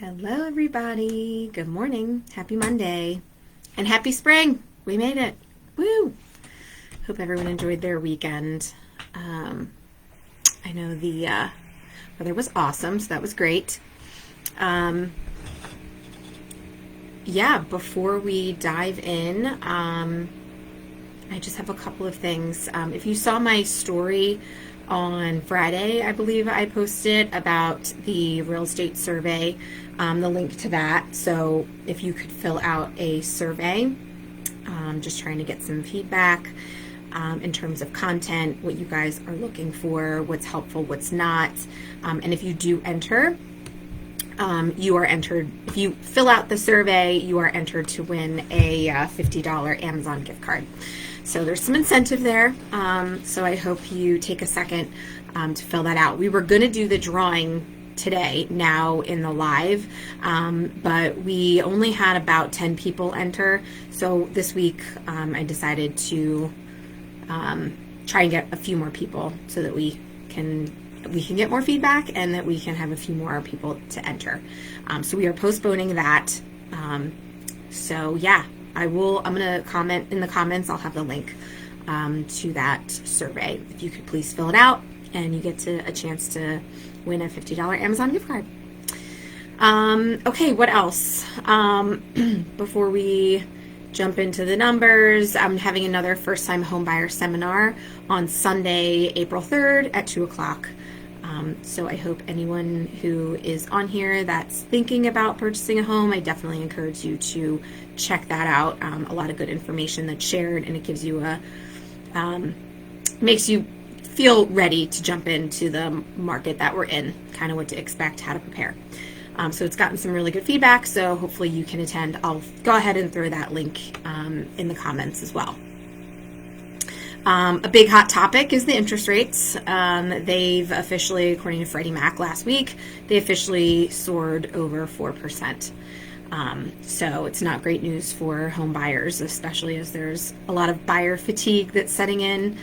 Hello, everybody. Good morning. Happy Monday. And happy spring. We made it. Woo! Hope everyone enjoyed their weekend. I know the weather was awesome, so that was great. Yeah, before we dive in, I just have a couple of things. If you saw my story on Friday, I believe I posted about the real estate survey, the link to that. So if you could fill out a survey, just trying to get some feedback in terms of content, what you guys are looking for, what's helpful, what's not. And if you do enter, you are entered, if you fill out the survey, you are entered to win a $50 Amazon gift card. So there's some incentive there. So I hope you take a second to fill that out. We were going to do the drawing today, now in the live, but we only had about 10 people enter. So this week I decided to try and get a few more people so that we can get more feedback and that we can have a few more people to enter. So we are postponing that. So yeah, I'm going to comment in the comments. I'll have the link to that survey. If you could please fill it out and you get a chance to win a $50 Amazon gift card. Okay, what else? Before we jump into the numbers, I'm having another first-time homebuyer seminar on Sunday, April 3rd at 2 o'clock. So I hope anyone who is on here that's thinking about purchasing a home, I definitely encourage you to check that out. A lot of good information that's shared, and it gives you makes you feel ready to jump into the market that we're in, kind of what to expect, how to prepare. So it's gotten some really good feedback, so hopefully you can attend. I'll go ahead and throw that link in the comments as well. A big hot topic is the interest rates. They've officially, according to Freddie Mac last week, they officially soared over 4%. So it's not great news for home buyers, especially as there's a lot of buyer fatigue that's setting in.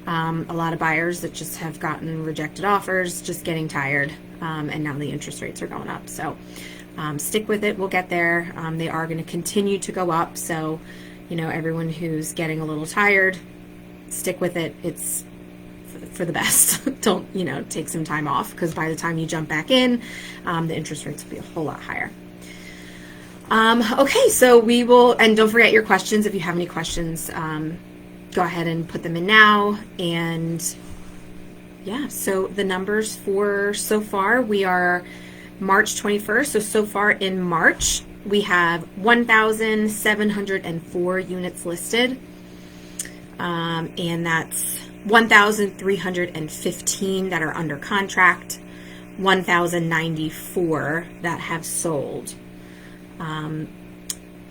A lot of buyers that just have gotten rejected offers, just getting tired, and now the interest rates are going up. So stick with it. We'll get there. They are going to continue to go up. So, everyone who's getting a little tired, stick with it. It's for the best. Don't, take some time off, because by the time you jump back in, the interest rates will be a whole lot higher. Okay, so we will, and don't forget your questions. If you have any questions, go ahead and put them in now. And yeah, so the numbers for so far, we are March 21st. So far in March, we have 1,704 units listed. And that's 1,315 that are under contract, 1,094 that have sold.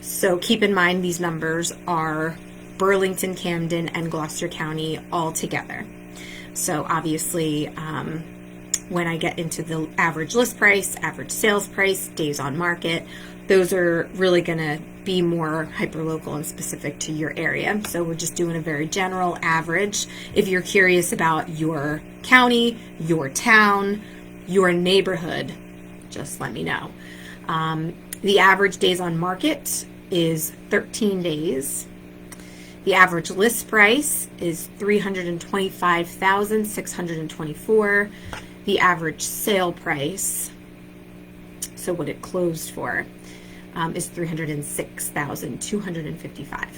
So keep in mind these numbers are Burlington, Camden, and Gloucester County all together. So obviously, when I get into the average list price, average sales price, days on market, those are really going to be more hyperlocal and specific to your area. So we're just doing a very general average. If you're curious about your county, your town, your neighborhood, just let me know. The average days on market is 13 days. The average list price is $325,624. The average sale price, so what it closed for, is $306,255.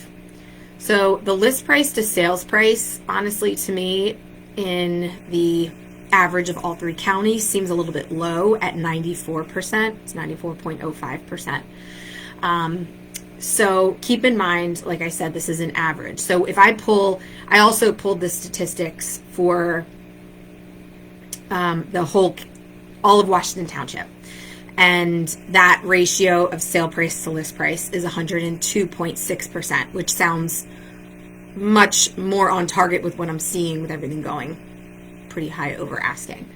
So the list price to sales price, honestly, to me, in the average of all three counties, seems a little bit low at 94%. It's 94.05%. So keep in mind, like I said, this is an average. So if I also pulled the statistics for all of Washington Township. And that ratio of sale price to list price is 102.6%, which sounds much more on target with what I'm seeing with everything going pretty high over asking.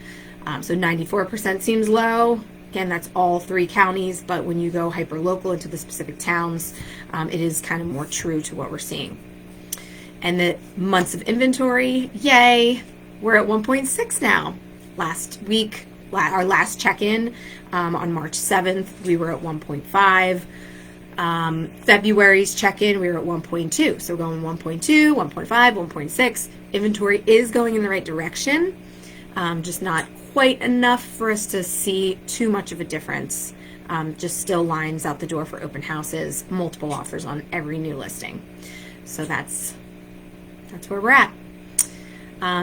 So 94% seems low. Again, that's all three counties, but when you go hyper local into the specific towns, it is kind of more true to what we're seeing. And the months of inventory, yay, we're at 1.6 now. Last week our last check-in on March 7th, we were at 1.5. February's check-in, we were at 1.2. So we're going 1.2, 1.5, 1.6. Inventory is going in the right direction, just not quite enough for us to see too much of a difference. Just still lines out the door for open houses, multiple offers on every new listing. So that's where we're at.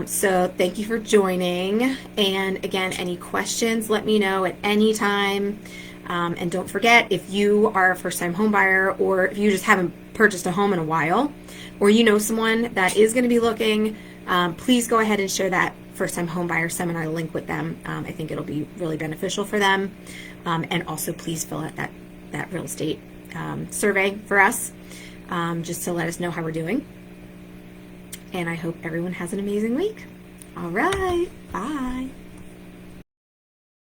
So thank you for joining. And again, any questions, let me know at any time. And don't forget, if you are a first-time home buyer, or if you just haven't purchased a home in a while, or you know someone that is going to be looking, please go ahead and share that first-time home buyer seminar link with them. I think it'll be really beneficial for them. And also please fill out that real estate survey for us, just to let us know how we're doing. And I hope everyone has an amazing week. All right, bye.